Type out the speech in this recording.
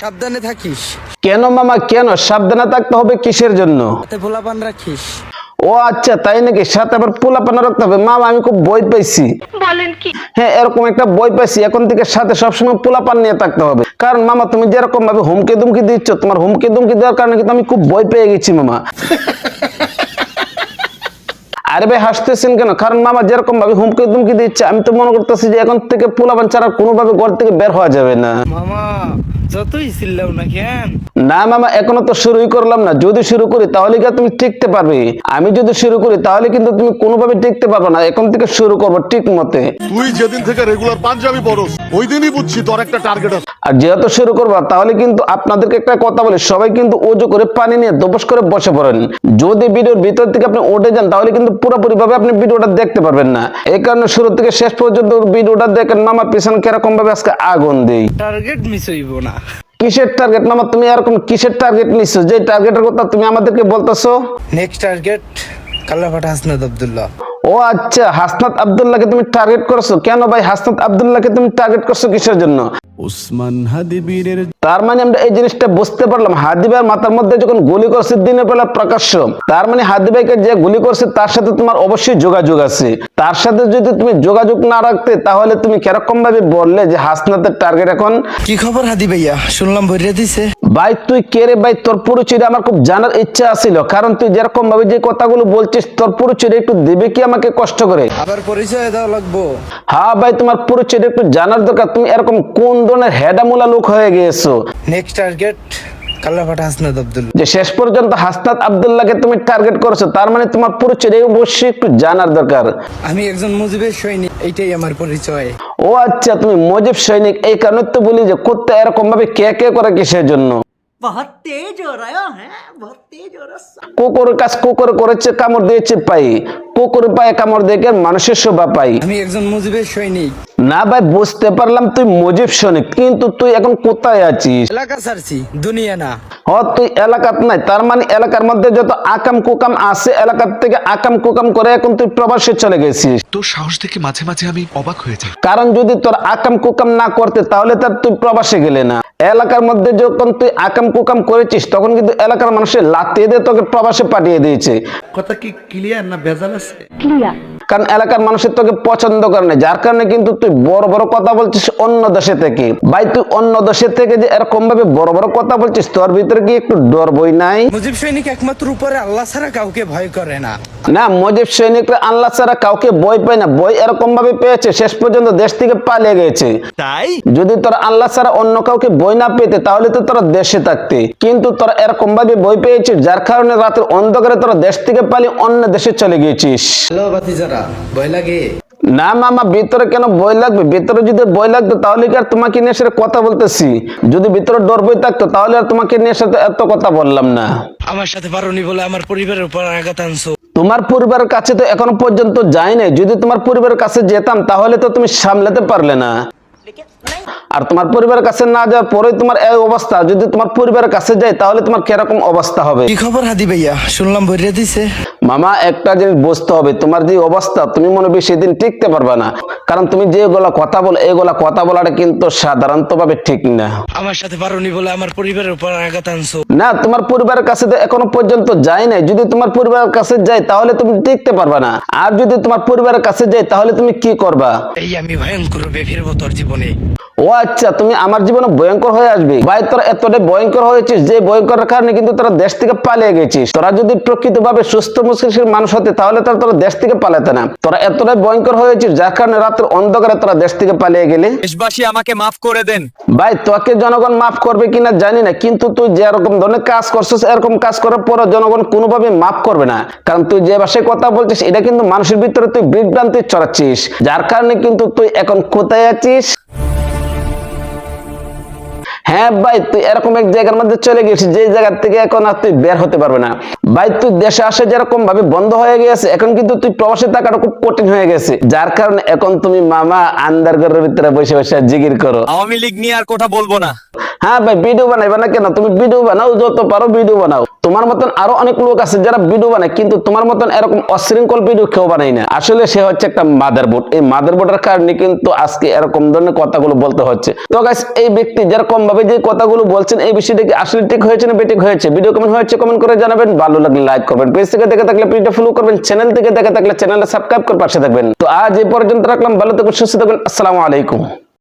সাবধানে থাকিস। কেন মামা কেন সাবধানে থাকতে হবে কিসের জন্য? হাতে পোলাপান রাখিস। ও আচ্ছা তাই নাকি, সাথে আবার পোলাপানা রাখতে হবে? মামা আমি খুব ভয় পাইছি। বলেন কি? হ্যাঁ এরকম একটা ভয় পাইছি, এখন থেকে সাথে সবসময় পোলাপান নিয়ে থাকতে হবে। কারণ মামা তুমি যেরকম ভাবে হুমকি দুমকি দিচ্ছ, তোমার হুমকি দুমকি দেওয়ার কারণে কিন্তু আমি খুব ভয় পেয়ে গেছি মামা। আরে ভাই হাসতেছেন কেন? কারণ মামা যেরকম ভাবে হুমকি দুমকি দিচ্ছে, আমি তো মনে করতেছি যে এখন থেকে পোলাপান ছাড়া কোনোভাবে ঘর থেকে বের হওয়া যাবে না। মামা যতই চিল্লাও না কেন? না মামা এখনো তো শুরুই করলাম না, যদি শুরু করি তাহলে কি তুমি টিকতে পারবে? আমি যদি শুরু করি তাহলে কিন্তু তুমি কোনোভাবে টিকতে পারবে না। এখন থেকে শুরু করবো ঠিক মতে। তুই যেদিন থেকে রেগুলার পাঞ্জাবি পরস ওই দিনই বুঝছি তোর একটা টার্গেট আছে। আর যেহেতু শুরু করবা তাহলে কিন্তু আপনাদেরকে একটা কথা বলি, সবাই কিন্তু ওজু করে পানি নিয়ে দবস করে বসে পড়েন। যদি ভিডিওর ভিতর থেকে আপনি উঠে যান তাহলে কিন্তু পুরোপুরি ভাবে আপনি ভিডিওটা দেখতে পারবেন না। এই কারণে শুরু থেকে শেষ পর্যন্ত ভিডিওটা দেখেন। মামা পিছন কিরকম ভাবে আজকে আগুন দেই। টার্গেট মিস হইব না। কিসের টার্গেট মামা? তুমি এরকম কিসের টার্গেট নিচ্ছ যে টার্গেটের কথা তুমি আমাদেরকে বলতেছো? নেক্সট টার্গেট কালাফাটা হাসনাত আব্দুল্লাহ। ও আচ্ছা হাসনাত আব্দুল্লাহকে তুমি টার্গেট করছো? কেন ভাই হাসনাত আব্দুল্লাহকে তুমি টার্গেট করছো কিসের জন্য? ওসমান হাদিবীরের তার মানে আমরা এই জিনিসটা বুঝতে পারলাম, হাদি ভাইয়ের মাথার মধ্যে যখন গুলি করছে দিনের বেলা প্রকাশ্য, তার মানে হাদি ভাইকে যে গুলি করছে তার সাথে তোমার অবশ্যই যোগাযোগ আছে। তার সাথে যদি তুমি যোগাযোগ না রাখতে তাহলে তুমি কিরকম ভাবে বললে যে হাসনাতের টার্গেট এখন? কি খবর হাদি ভাইয়া? শুনলাম ভরিয়ে দিছে। ভাই তুই কে রে ভাই? তোর পরিচয়টা আমার খুব জানার ইচ্ছা আছিল, কারণ তুই যেরকম ভাবে যে কথাগুলো বলছিস তোর পরিচয়টা একটু দেবে কি আমাকে কষ্ট করে? আবার পরিচয় দেওয়া লাগবো? হ্যাঁ ভাই তোমার পরিচয়টা একটু জানার দরকার। তুমি এরকম কোন ধরনের হেডামুলা লোক হয়ে গিয়েছো নেক্সট টার্গেট কালাফাটা হাসনাত আব্দুল্লাহ। যে শেষ পর্যন্ত হাসনাত আব্দুল্লাহকে তুমি টার্গেট করেছো? তার মানে তোমার পরিচয় অবশ্যই একটু জানার দরকার। আমি একজন মুজিবের সৈনিক, এইটাই আমার পরিচয়। ও আচ্ছা তুমি মুজিব সৈনিক, এই কারণে তো বলি যে করতে এরকম ভাবে কে কে করে কিসের জন্য? बहुत तेज हो रहा है, बहुत तेज हो रहा है। কুকুরের কাজ কুকুর করেছে, কামড় দিয়েছে পাই। কুকুর পায়ে কামড় দিয়ে মানুষের শোভা পাই। আমি একজন মুজিবের সৈনিক। না ভাই বুঝতে পারলাম তুই মুজিব সৈনিক, কিন্তু তুই এখন কোথায় আছিস? এলাকা ছাড়ছি, দুনিয়া না। তুই এলাকাত নাই, তার মানে এলাকার মধ্যে যত আকাম কুকাম আছে এলাকার থেকে আকাম কুকাম করে এখন তুই প্রবাসে চলে গেছিস। তোর সাহস দেখে মাঝে মাঝে আমি অবাক হয়ে যাই। কারণ যদি তোর আকাম কুকাম না করতে তাহলে তার তুই প্রবাসে গেলে না। এলাকার মধ্যে যখন তুই আকাম কুকাম করেছিস তখন কিন্তু এলাকার মানুষের লাতিয়ে দিয়ে তোকে প্রবাসে পাঠিয়ে দিয়েছে। কথা কি ক্লিয়ার না ভেজাল আছে? কারণ এলাকার মানুষের তোকে পছন্দ করে না, যার কারণে কিন্তু তুই বড় বড় কথা বলছিস অন্য দেশে থেকে। ভাই তুই অন্য দেশে থেকে যে এরকম ভাবে বড় বড় কথা বলছিস, তোর ভিতরে কি একটু ডর বই নাই? মুজিব সৈনিক একমাত্র উপরে আল্লাহ ছাড়া কাউকে ভয় করে না। না মুজিব সৈনিকরা আল্লাহ ছাড়া কাউকে ভয় পায় না, ভয় এরকম ভাবে পেয়েছে শেষ পর্যন্ত দেশ থেকে পালিয়ে গেছে। তাই যদি তোরা আল্লাহ ছাড়া অন্য কাউকে ভয় না পেতে তাহলে তো তোরা দেশে থাকতে, কিন্তু তোরা এরকম ভাবে ভয় পেয়েছিস যার কারণে রাতের অন্ধকারে তোরা দেশ থেকে পালিয়ে অন্য দেশে চলে গিয়েছিস। হ্যালো ভাতিজারা, ভয় লাগে? না মামা ভিতরে কেন ভয় লাগবে? ভিতরে যদি ভয় লাগতো তাহলে কি আর তোমাকে নিয়ে সাথে কথা বলতেছি? যদি ভিতরে ডর ভয় থাকতো তাহলে আর তোমাকে নিয়ে সাথে এত কথা বললাম না। আমার সাথে পারোনি বলে আমার পরিবারের উপর আঘাত আনছো। তোমার পরিবারের কাছে তো এখনো পর্যন্ত যাই নাই, যদি তোমার পরিবারের কাছে যেতাম তাহলে তো তুমি সামলাতে পারলে না। আর তোমার পরিবারের কাছে না যাওয়ার পরে তোমার এই অবস্থা, যদি তোমার পরিবারের কাছে যায় তাহলে তোমার কিরকম অবস্থা হবে? কি খবর হাদি ভাইয়া? শুনলাম ভরিয়ে দিছে। মামা একটা জিনিস বুঝতে হবে, তোমার যে অবস্থা তুমি মনে বেশি দিন টিকতে পারবে না। কারণ তুমি যেগুলা কথা বলো এগুলা কথা বলাটা কিন্তু সাধারণত ভাবে ঠিক না। আমার সাথে পারোনি বলে আমার পরিবারের উপর আঘাত আনছো। না তোমার পরিবারের কাছে তো এখনো পর্যন্ত যাই নাই, যদি তোমার পরিবারের কাছে যাই তাহলে তুমি টিকতে পারবে না। আর যদি তোমার পরিবারের কাছে যাই তাহলে তুমি কি করবা? এই আমি ভয়ঙ্কর রূপে ফিরবো তোর জীবনে। ও আচ্ছা তুমি আমার জীবনে ভয়ঙ্কর হয়ে আসবে? ভাই তোরা এতটাই ভয়ঙ্কর হয়েছিস যে ভয়ঙ্করের কারণে কিন্তু তোরা দেশ থেকে পালিয়ে গেছিস। তোরা যদি প্রকৃত ভাবে সুস্থ মস্তিষ্কের মানুষ হতে তাহলে তোরা দেশ থেকে পালাতে না। তোরা এতটাই ভয়ঙ্কর হয়েছিস যার কারণে রাতের অন্ধকারে তোরা দেশ থেকে পালিয়ে গেলে। দেশবাসী আমাকে মাফ করে দেন। ভাই তোকে জনগণ মাফ করবে কিনা জানি না, কিন্তু তুই যেরকম ধরনের কাজ করছিস এরকম কাজ করার পর জনগণ কোনোভাবে মাফ করবে না। কারণ তুই যে ভাষায় কথা বলছিস এটা কিন্তু মানুষের ভিতরে তুই বিভ্রান্তি ছড়াচ্ছিস, যার কারণে কিন্তু তুই এখন কোথায় আছিস? হ্যাঁ ভাই তুই এরকম এক জায়গার মধ্যে চলে গেছিস যে জায়গা থেকে এখন আর তুই বের হতে পারবে না। ভাই তুই দেশে আসে যেরকম ভাবে বন্ধ হয়ে গেছে, এখন কিন্তু তুই প্রবাসে থাকাটা খুব কঠিন হয়ে গেছে, যার কারণে এখন তুমি মামা আন্দার ঘরের ভিতরে বসে বসে জিগির করো। আওয়ামী লীগ নিয়ে আর কথা বলবো না। হ্যাঁ ভাই, ভিডিও বানাইবা না কেন? তুমি ভিডিও বানাও, যত পারো ভিডিও বানাও। তোমার মতন আরো অনেক লোক আছে যারা ভিডিও বানায়, কিন্তু তোমার মতন এরকম অশৃঙ্খল ভিডিও কেউ বানায় না। আসলে সে হচ্ছে একটা মাদারবোর্ড। এই মাদারবোর্ডের কারণে কিন্তু আজকে এরকম ধরনের কথাগুলো বলতে হচ্ছে। তো গাইস, এই ব্যক্তি যেরকম ভাবে যে কথাগুলো বলছেন, এই বিষয়টা কি আসলে ঠিক হয়েছে না বেঠিক হয়েছে? ভিডিও কেমন হয়েছে কমেন্ট করে জানাবেন। ভালো লাগলে লাইক করবেন, পেজ থেকে দেখে থাকলে পেজটা ফলো করবেন, চ্যানেল থেকে দেখে থাকলে চ্যানেলটা সাবস্ক্রাইব করে পাশে থাকবেন। তো আজ এই পর্যন্ত রাখলাম, ভালো থাকবেন, সুস্থ থাকবেন, আসসালামু আলাইকুম।